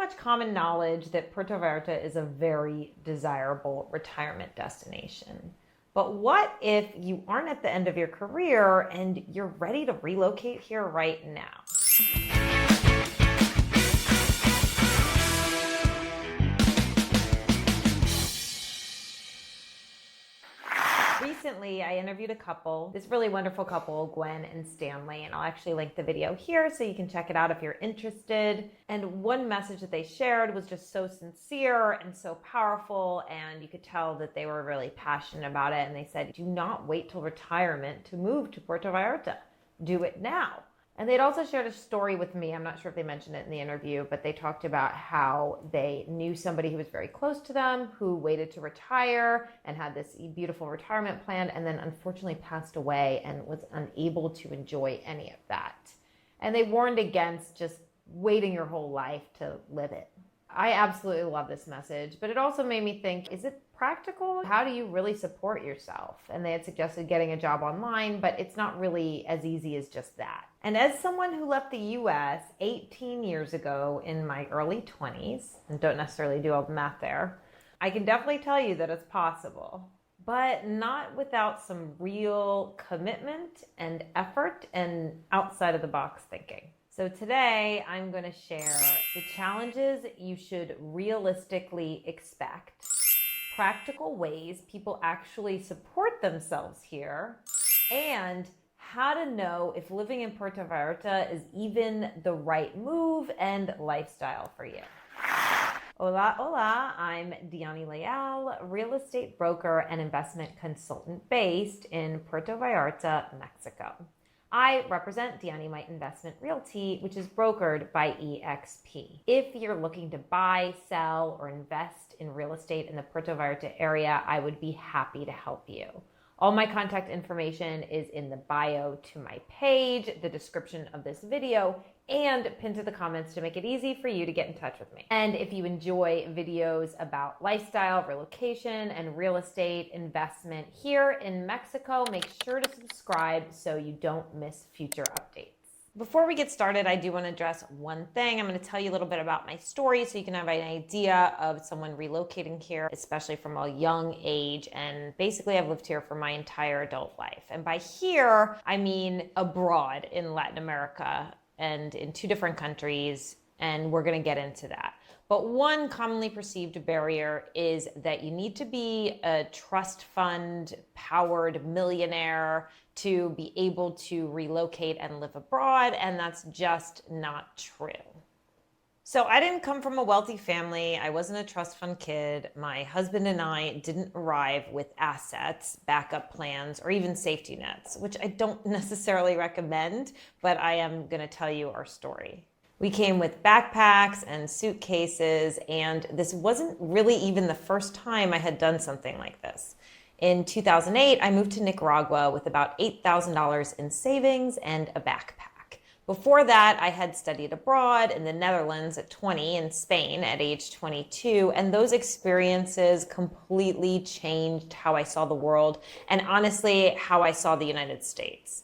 much common knowledge that Puerto Vallarta is a very desirable retirement destination. But what if you aren't at the end of your career and you're ready to relocate here right now? Recently, I interviewed a couple, this really wonderful couple, Gwen and Stanley, and I'll actually link the video here so you can check it out if you're interested. And one message that they shared was just so sincere and so powerful, and you could tell that they were really passionate about it. And they said, do not wait till retirement to move to Puerto Vallarta. Do it now. And they'd also shared a story with me. I'm not sure if they mentioned it in the interview, but they talked about how they knew somebody who was very close to them who waited to retire and had this beautiful retirement plan and then unfortunately passed away and was unable to enjoy any of that. And they warned against just waiting your whole life to live it. I absolutely love this message, but it also made me think, is it practical? How do you really support yourself? And they had suggested getting a job online, but it's not really as easy as just that. And as someone who left the US 18 years ago in my early 20s, and don't necessarily do all the math there, I can definitely tell you that it's possible, but not without some real commitment and effort and outside of the box thinking. So today I'm going to share the challenges you should realistically expect, practical ways people actually support themselves here, and how to know if living in Puerto Vallarta is even the right move and lifestyle for you. Hola, hola, I'm Dyani Leal, real estate broker and investment consultant based in Puerto Vallarta, Mexico. I represent Dyani Investment Realty, which is brokered by EXP. If you're looking to buy, sell, or invest in real estate in the Puerto Vallarta area, I would be happy to help you. All my contact information is in the bio to my page, the description of this video, and pinned to the comments to make it easy for you to get in touch with me. And if you enjoy videos about lifestyle, relocation, and real estate investment here in Mexico, make sure to subscribe so you don't miss future updates. Before we get started, I do want to address one thing. I'm going to tell you a little bit about my story so you can have an idea of someone relocating here, especially from a young age. And basically, I've lived here for my entire adult life. And by here, I mean abroad in Latin America and in 2 different countries, and we're going to get into that. But one commonly perceived barrier is that you need to be a trust fund powered millionaire to be able to relocate and live abroad, and that's just not true. So I didn't come from a wealthy family. I wasn't a trust fund kid. My husband and I didn't arrive with assets, backup plans, or even safety nets, which I don't necessarily recommend, but I am going to tell you our story. We came with backpacks and suitcases, and this wasn't really even the first time I had done something like this. In 2008, I moved to Nicaragua with about $8,000 in savings and a backpack. Before that, I had studied abroad in the Netherlands at 20 and Spain at age 22, and those experiences completely changed how I saw the world and honestly, how I saw the United States.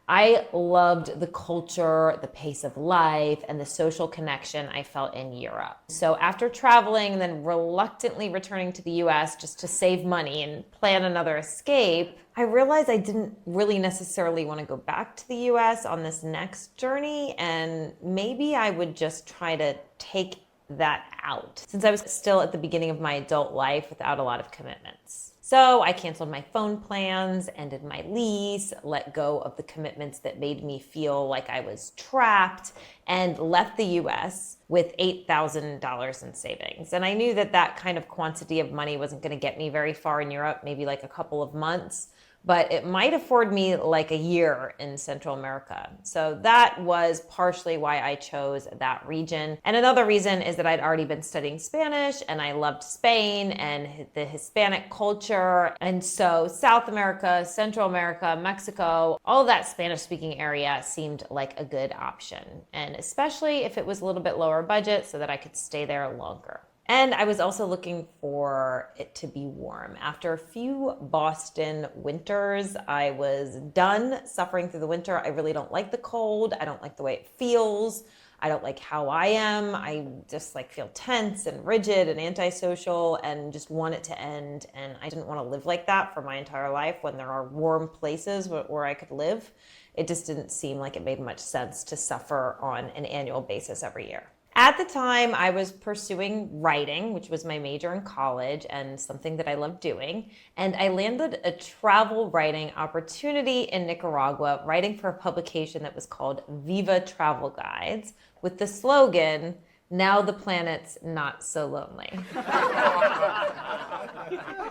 I loved the culture, the pace of life, and the social connection I felt in Europe. So after traveling and then reluctantly returning to the US just to save money and plan another escape, I realized I didn't really necessarily want to go back to the US on this next journey, and maybe I would just try to take that out, since I was still at the beginning of my adult life without a lot of commitments. So I canceled my phone plans, ended my lease, let go of the commitments that made me feel like I was trapped, and left the US with $8,000 in savings. And I knew that that kind of quantity of money wasn't going to get me very far in Europe, maybe like a couple of months, but it might afford me like a year in Central America. So that was partially why I chose that region. And another reason is that I'd already been studying Spanish and I loved Spain and the Hispanic culture. And so South America, Central America, Mexico, all of that Spanish speaking area seemed like a good option. And especially if it was a little bit lower budget so that I could stay there longer. And I was also looking for it to be warm. After a few Boston winters, I was done suffering through the winter. I really don't like the cold. I don't like the way it feels. I don't like how I am. I just like feel tense and rigid and antisocial and just want it to end. And I didn't want to live like that for my entire life when there are warm places where I could live. It just didn't seem like it made much sense to suffer on an annual basis every year. At the time, I was pursuing writing, which was my major in college and something that I loved doing. And I landed a travel writing opportunity in Nicaragua, writing for a publication that was called Viva Travel Guides, with the slogan, "Now the planet's not so lonely,"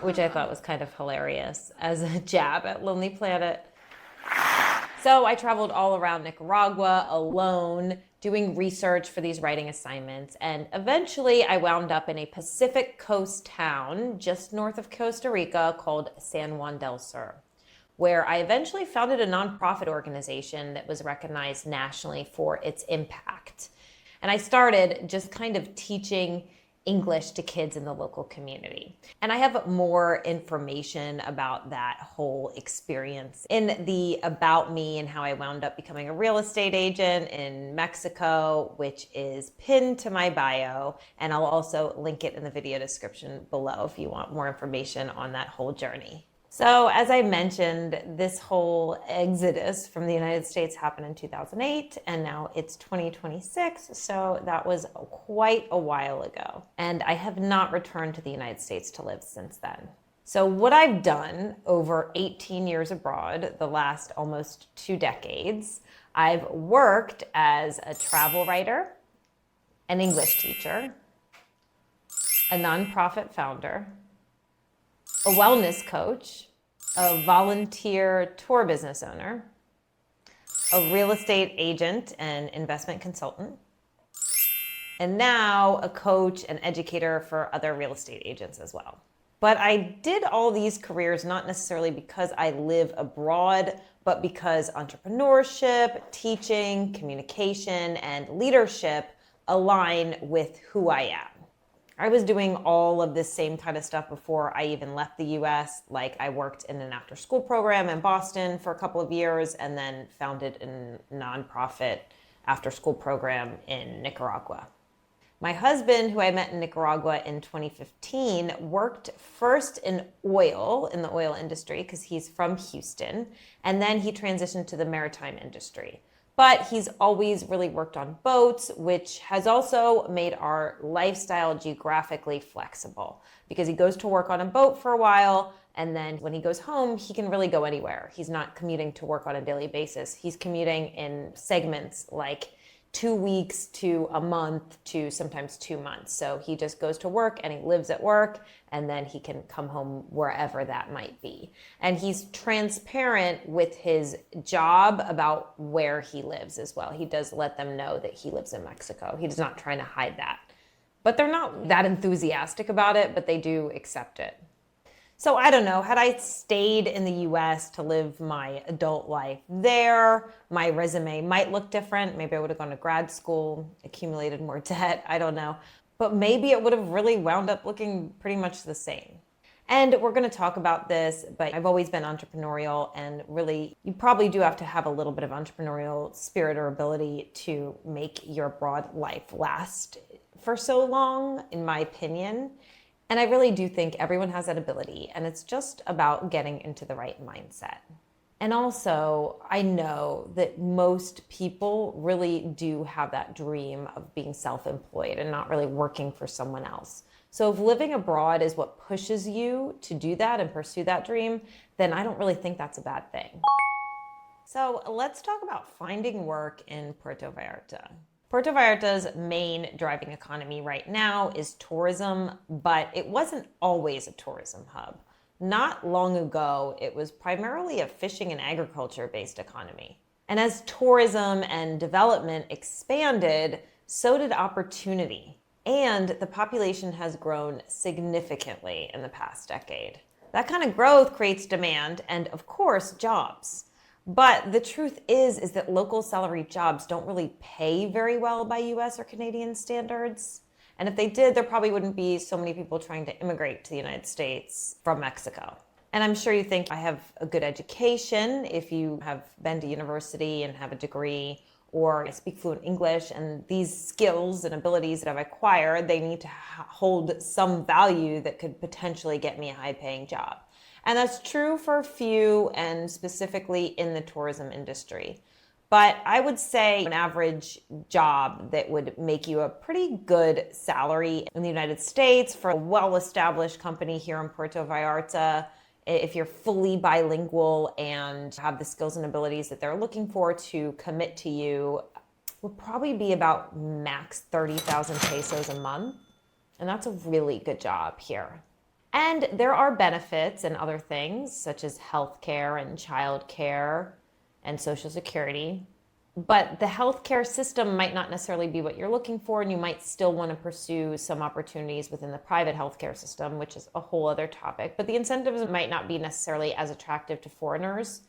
which I thought was kind of hilarious as a jab at Lonely Planet. So I traveled all around Nicaragua alone, doing research for these writing assignments. And eventually I wound up in a Pacific Coast town just north of Costa Rica called San Juan del Sur, where I eventually founded a nonprofit organization that was recognized nationally for its impact. And I started just kind of teaching English to kids in the local community. And I have more information about that whole experience in the About Me and how I wound up becoming a real estate agent in Mexico, which is pinned to my bio. And I'll also link it in the video description below if you want more information on that whole journey. So as I mentioned, this whole exodus from the United States happened in 2008, and now it's 2026, so that was quite a while ago. And I have not returned to the United States to live since then. So what I've done over 18 years abroad, the last almost 2 decades, I've worked as a travel writer, an English teacher, a nonprofit founder, a wellness coach, a volunteer tour business owner, a real estate agent and investment consultant, and now a coach and educator for other real estate agents as well. But I did all these careers not necessarily because I live abroad, but because entrepreneurship, teaching, communication, and leadership align with who I am. I was doing all of this same kind of stuff before I even left the US. Like I worked in an after school program in Boston for a couple of years and then founded a nonprofit after school program in Nicaragua. My husband, who I met in Nicaragua in 2015, worked first in the oil industry, because he's from Houston, and then he transitioned to the maritime industry. But he's always really worked on boats, which has also made our lifestyle geographically flexible, because he goes to work on a boat for a while, and then when he goes home, he can really go anywhere. He's not commuting to work on a daily basis. He's commuting in segments like 2 weeks to a month to sometimes 2 months. So he just goes to work and he lives at work, and then he can come home wherever that might be. And he's transparent with his job about where he lives as well. He does let them know that he lives in Mexico. He's not trying to hide that. But they're not that enthusiastic about it, but they do accept it. So I don't know, had I stayed in the US to live my adult life there, my resume might look different. Maybe I would have gone to grad school, accumulated more debt, I don't know. But maybe it would have really wound up looking pretty much the same. And we're going to talk about this, but I've always been entrepreneurial, and really, you probably do have to have a little bit of entrepreneurial spirit or ability to make your abroad life last for so long, in my opinion. And I really do think everyone has that ability, and it's just about getting into the right mindset. And also, I know that most people really do have that dream of being self-employed and not really working for someone else. So if living abroad is what pushes you to do that and pursue that dream, then I don't really think that's a bad thing. So let's talk about finding work in Puerto Vallarta. Puerto Vallarta's main driving economy right now is tourism, but it wasn't always a tourism hub. Not long ago, it was primarily a fishing and agriculture-based economy. And as tourism and development expanded, so did opportunity. And the population has grown significantly in the past decade. That kind of growth creates demand and, of course, jobs. But the truth is that local salaried jobs don't really pay very well by US or Canadian standards. And if they did, there probably wouldn't be so many people trying to immigrate to the United States from Mexico. And I'm sure you think I have a good education if you have been to university and have a degree, or I speak fluent English, and these skills and abilities that I've acquired, they need to hold some value that could potentially get me a high-paying job. And that's true for a few, and specifically in the tourism industry. But I would say an average job that would make you a pretty good salary in the United States for a well-established company here in Puerto Vallarta, if you're fully bilingual and have the skills and abilities that they're looking for to commit to you, would probably be about max 30,000 pesos a month. And that's a really good job here. And there are benefits and other things such as healthcare and childcare and Social Security. But the healthcare system might not necessarily be what you're looking for, and you might still want to pursue some opportunities within the private healthcare system, which is a whole other topic. But the incentives might not be necessarily as attractive to foreigners.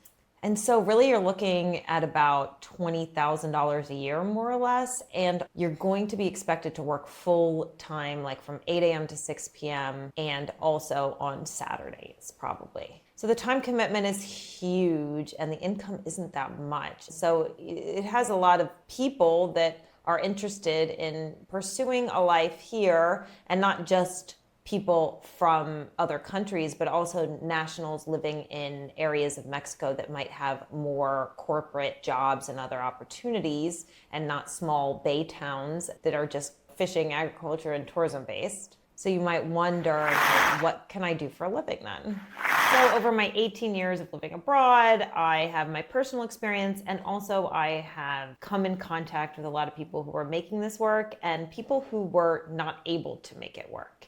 And so really you're looking at about $20,000 a year, more or less, and you're going to be expected to work full time, like from 8 a.m. to 6 p.m. and also on Saturdays, probably. So the time commitment is huge and the income isn't that much. So it has a lot of people that are interested in pursuing a life here, and not just people from other countries, but also nationals living in areas of Mexico that might have more corporate jobs and other opportunities, and not small bay towns that are just fishing, agriculture, and tourism based. So you might wonder, what can I do for a living then? So over my 18 years of living abroad, I have my personal experience, and also I have come in contact with a lot of people who are making this work and people who were not able to make it work.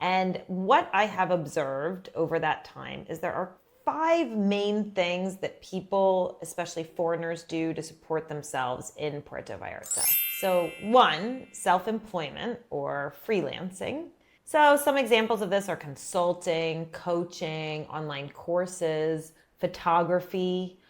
And what I have observed over that time is there are 5 main things that people, especially foreigners, do to support themselves in Puerto Vallarta. So 1, self-employment or freelancing. So some examples of this are consulting, coaching, online courses, photography,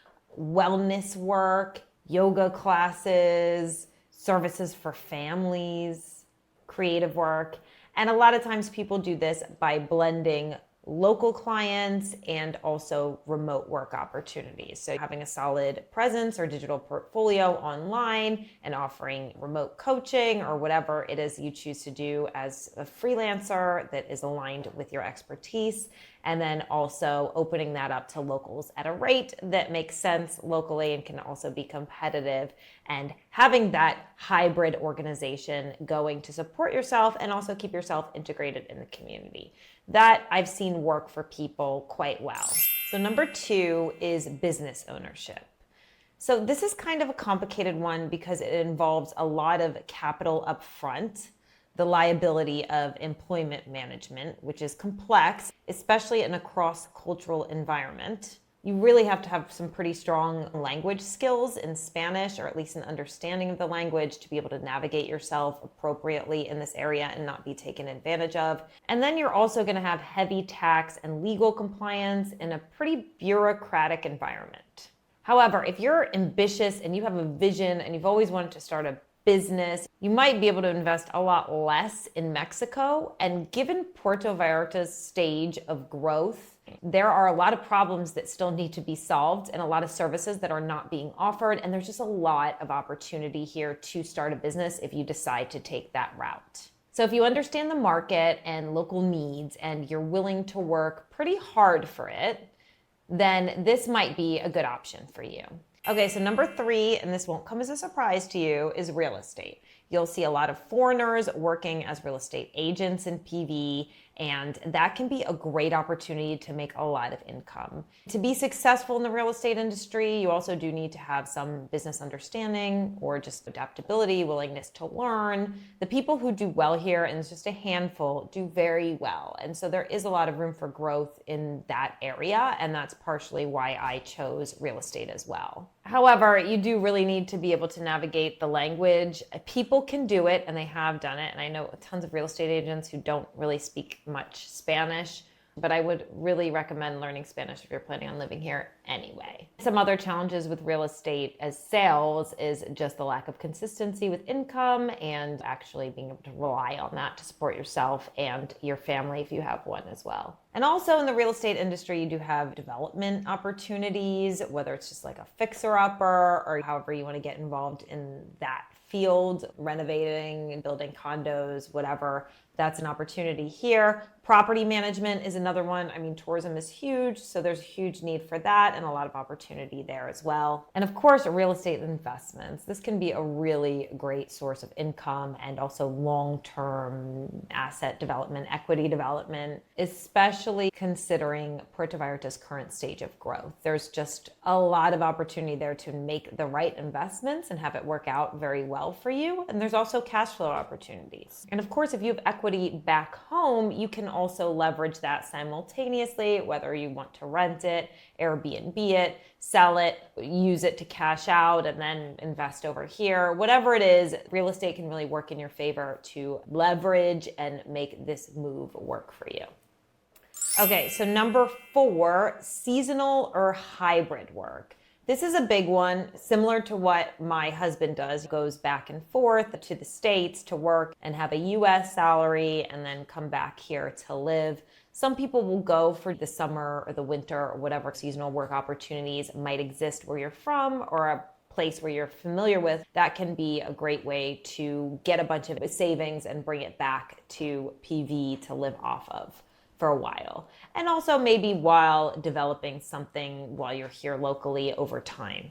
wellness work, yoga classes, services for families, creative work. And a lot of times people do this by blending local clients and also remote work opportunities. So having a solid presence or digital portfolio online and offering remote coaching or whatever it is you choose to do as a freelancer that is aligned with your expertise. And then also opening that up to locals at a rate that makes sense locally and can also be competitive, and having that hybrid organization going to support yourself and also keep yourself integrated in the community. That I've seen work for people quite well. So number 2 is business ownership. So this is kind of a complicated one because it involves a lot of capital up front, the liability of employment management, which is complex, especially in a cross-cultural environment. You really have to have some pretty strong language skills in Spanish, or at least an understanding of the language, to be able to navigate yourself appropriately in this area and not be taken advantage of. And then you're also going to have heavy tax and legal compliance in a pretty bureaucratic environment. However, if you're ambitious and you have a vision and you've always wanted to start a business, you might be able to invest a lot less in Mexico. And given Puerto Vallarta's stage of growth, there are a lot of problems that still need to be solved and a lot of services that are not being offered. And there's just a lot of opportunity here to start a business if you decide to take that route. So if you understand the market and local needs and you're willing to work pretty hard for it, then this might be a good option for you. Okay, so number 3, and this won't come as a surprise to you, is real estate. You'll see a lot of foreigners working as real estate agents in PV, and that can be a great opportunity to make a lot of income. To be successful in the real estate industry, you also do need to have some business understanding or just adaptability, willingness to learn. The people who do well here, and it's just a handful, do very well. And so there is a lot of room for growth in that area, and that's partially why I chose real estate as well. However, you do really need to be able to navigate the language. People can do it, and they have done it. And I know tons of real estate agents who don't really speak much Spanish, but I would really recommend learning Spanish if you're planning on living here anyway. Some other challenges with real estate as sales is just the lack of consistency with income and actually being able to rely on that to support yourself and your family if you have one as well. And also in the real estate industry, you do have development opportunities, whether it's just like a fixer-upper or however you want to get involved in that field, renovating and building condos, whatever. That's an opportunity here. Property management is another one. I mean, tourism is huge, so there's a huge need for that and a lot of opportunity there as well. And of course, real estate investments. This can be a really great source of income and also long-term asset development, equity development, especially considering Puerto Vallarta's current stage of growth. There's just a lot of opportunity there to make the right investments and have it work out very well for you. And there's also cash flow opportunities. And of course, if you have equity back home, you can also leverage that simultaneously, whether you want to rent it, Airbnb it, sell it, use it to cash out, and then invest over here. Whatever it is, real estate can really work in your favor to leverage and make this move work for you. Okay, so number 4, seasonal or hybrid work. This is a big one, similar to what my husband does. He goes back and forth to the States to work and have a US salary and then come back here to live. Some people will go for the summer or the winter or whatever seasonal work opportunities might exist where you're from or a place where you're familiar with. That can be a great way to get a bunch of savings and bring it back to PV to live off of for a while. And also maybe while developing something while you're here locally over time.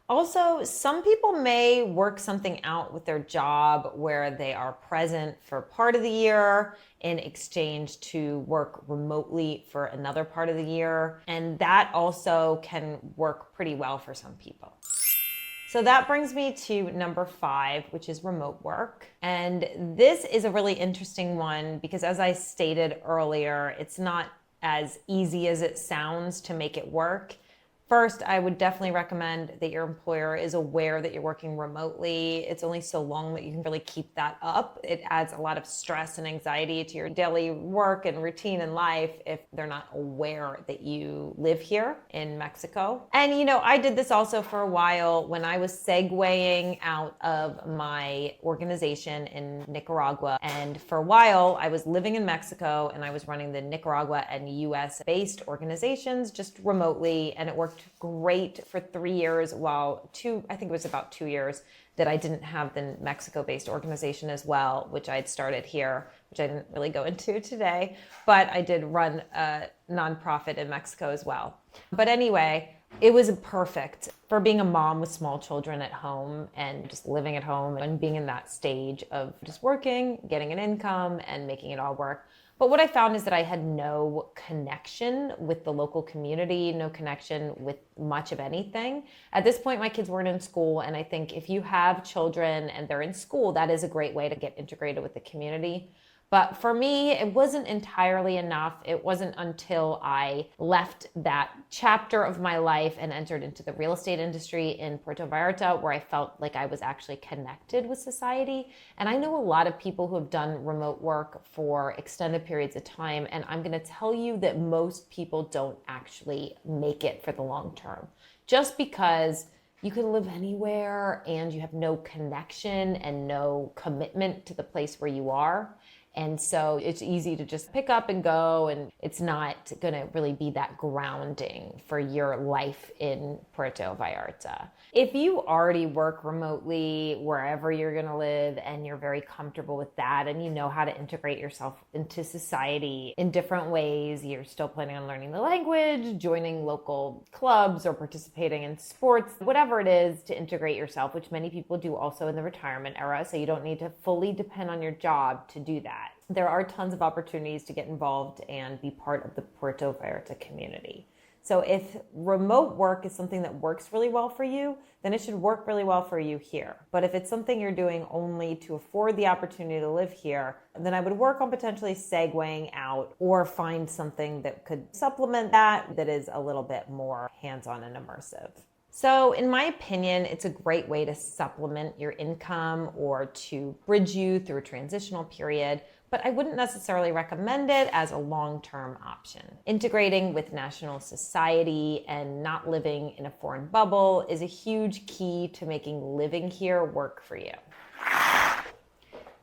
Also, some people may work something out with their job where they are present for part of the year in exchange to work remotely for another part of the year. And that also can work pretty well for some people. So that brings me to number 5, which is remote work. And this is a really interesting one because, as I stated earlier, it's not as easy as it sounds to make it work. First, I would definitely recommend that your employer is aware that you're working remotely. It's only so long that you can really keep that up. It adds a lot of stress and anxiety to your daily work and routine in life if they're not aware that you live here in Mexico. And you know, I did this also for a while when I was segueing out of my organization in Nicaragua. And for a while, I was living in Mexico and I was running the Nicaragua and US-based organizations just remotely, and it worked great for 3 years, while I think it was about 2 years that I didn't have the Mexico-based organization as well, which I had started here, which I didn't really go into today, but I did run a nonprofit in Mexico as well. But anyway, it was perfect for being a mom with small children at home and just living at home and being in that stage of just working, getting an income, and making it all work. But what I found is that I had no connection with the local community, no connection with much of anything. At this point, my kids weren't in school, and I think if you have children and they're in school, that is a great way to get integrated with the community. But for me, it wasn't entirely enough. It wasn't until I left that chapter of my life and entered into the real estate industry in Puerto Vallarta where I felt like I was actually connected with society. And I know a lot of people who have done remote work for extended periods of time, and I'm going to tell you that most people don't actually make it for the long term. Just because you can live anywhere and you have no connection and no commitment to the place where you are. And so it's easy to just pick up and go, and it's not going to really be that grounding for your life in Puerto Vallarta. If you already work remotely wherever you're going to live and you're very comfortable with that and you know how to integrate yourself into society in different ways, you're still planning on learning the language, joining local clubs or participating in sports, whatever it is to integrate yourself, which many people do also in the retirement era, so you don't need to fully depend on your job to do that. There are tons of opportunities to get involved and be part of the Puerto Vallarta community. So if remote work is something that works really well for you, then it should work really well for you here. But if it's something you're doing only to afford the opportunity to live here, then I would work on potentially segueing out or find something that could supplement that is a little bit more hands-on and immersive. So in my opinion, it's a great way to supplement your income or to bridge you through a transitional period, but I wouldn't necessarily recommend it as a long-term option. Integrating with national society and not living in a foreign bubble is a huge key to making living here work for you.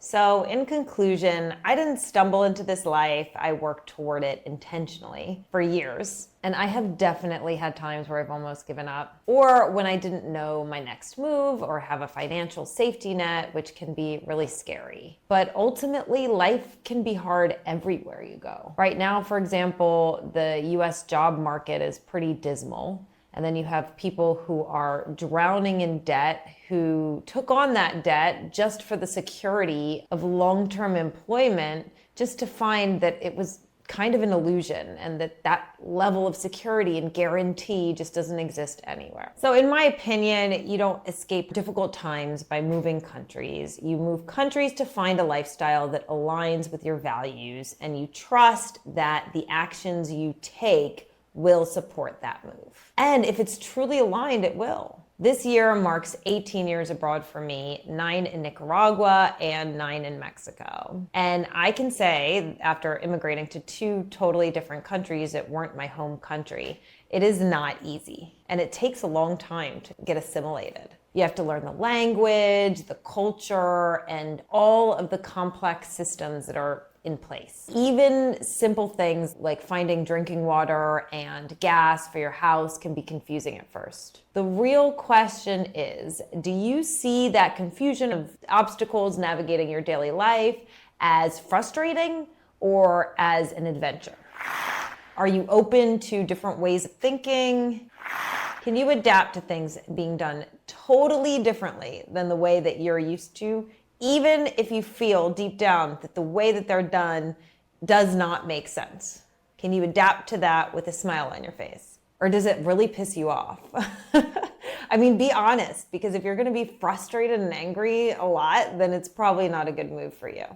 So in conclusion, I didn't stumble into this life. I worked toward it intentionally for years. And I have definitely had times where I've almost given up, or when I didn't know my next move or have a financial safety net, which can be really scary. But ultimately, life can be hard everywhere you go. Right now, for example, the US job market is pretty dismal. And then you have people who are drowning in debt, who took on that debt just for the security of long-term employment, just to find that it was kind of an illusion and that level of security and guarantee just doesn't exist anywhere. So in my opinion, you don't escape difficult times by moving countries. You move countries to find a lifestyle that aligns with your values, and you trust that the actions you take will support that move. And if it's truly aligned, it will. This year marks 18 years abroad for me, 9 in Nicaragua and 9 in Mexico. And I can say, after immigrating to 2 totally different countries that weren't my home country, it is not easy. And it takes a long time to get assimilated. You have to learn the language, the culture, and all of the complex systems that are in place. Even simple things like finding drinking water and gas for your house can be confusing at first. The real question is, do you see that confusion of obstacles navigating your daily life as frustrating or as an adventure? Are you open to different ways of thinking? Can you adapt to things being done totally differently than the way that you're used to, even if you feel deep down that the way that they're done does not make sense? Can you adapt to that with a smile on your face? Or does it really piss you off? I mean, be honest, because if you're going to be frustrated and angry a lot, then it's probably not a good move for you.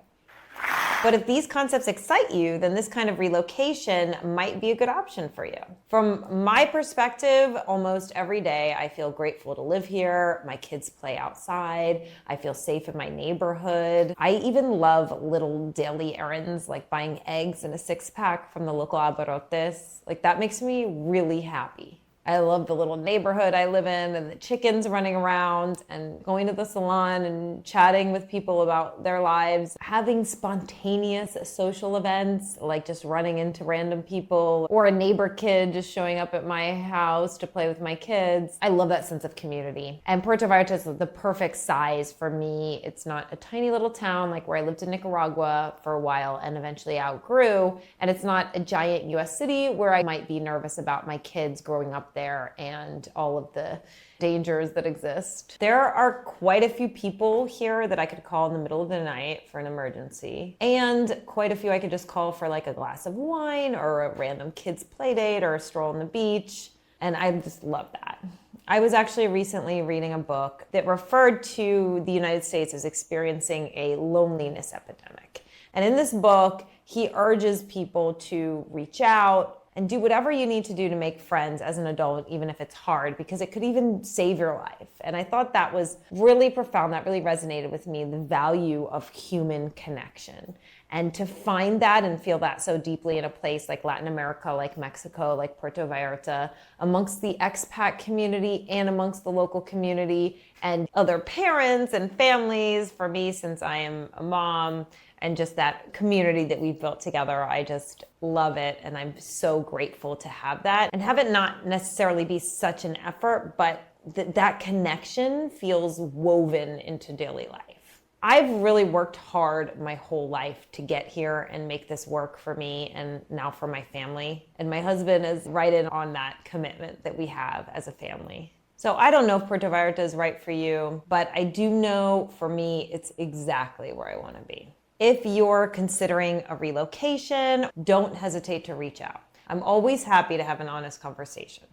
But if these concepts excite you, then this kind of relocation might be a good option for you. From my perspective, almost every day I feel grateful to live here. My kids play outside. I feel safe in my neighborhood. I even love little daily errands like buying eggs in a 6-pack from the local abarrotes. Like, that makes me really happy. I love the little neighborhood I live in and the chickens running around and going to the salon and chatting with people about their lives. Having spontaneous social events like just running into random people or a neighbor kid just showing up at my house to play with my kids. I love that sense of community. And Puerto Vallarta is the perfect size for me. It's not a tiny little town like where I lived in Nicaragua for a while and eventually outgrew. And it's not a giant US city where I might be nervous about my kids growing up there and all of the dangers that exist. There are quite a few people here that I could call in the middle of the night for an emergency, and quite a few I could just call for like a glass of wine or a random kid's play date or a stroll on the beach, and I just love that. I was actually recently reading a book that referred to the United States as experiencing a loneliness epidemic. And in this book, he urges people to reach out and do whatever you need to do to make friends as an adult, even if it's hard, because it could even save your life. And I thought that was really profound. That really resonated with me, the value of human connection. And to find that and feel that so deeply in a place like Latin America, like Mexico, like Puerto Vallarta, amongst the expat community and amongst the local community and other parents and families, for me, since I am a mom, and just that community that we've built together, I just love it. And I'm so grateful to have that and have it not necessarily be such an effort, but that connection feels woven into daily life. I've really worked hard my whole life to get here and make this work for me and now for my family. And my husband is right in on that commitment that we have as a family. So I don't know if Puerto Vallarta is right for you, but I do know for me, it's exactly where I want to be. If you're considering a relocation, don't hesitate to reach out. I'm always happy to have an honest conversation.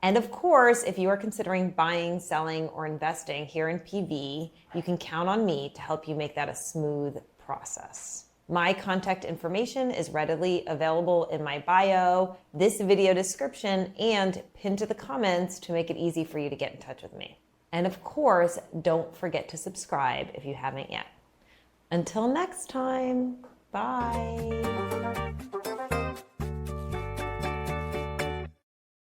And of course, if you are considering buying, selling, or investing here in PV, you can count on me to help you make that a smooth process. My contact information is readily available in my bio, this video description, and pinned to the comments to make it easy for you to get in touch with me. And of course, don't forget to subscribe if you haven't yet. Until next time, bye.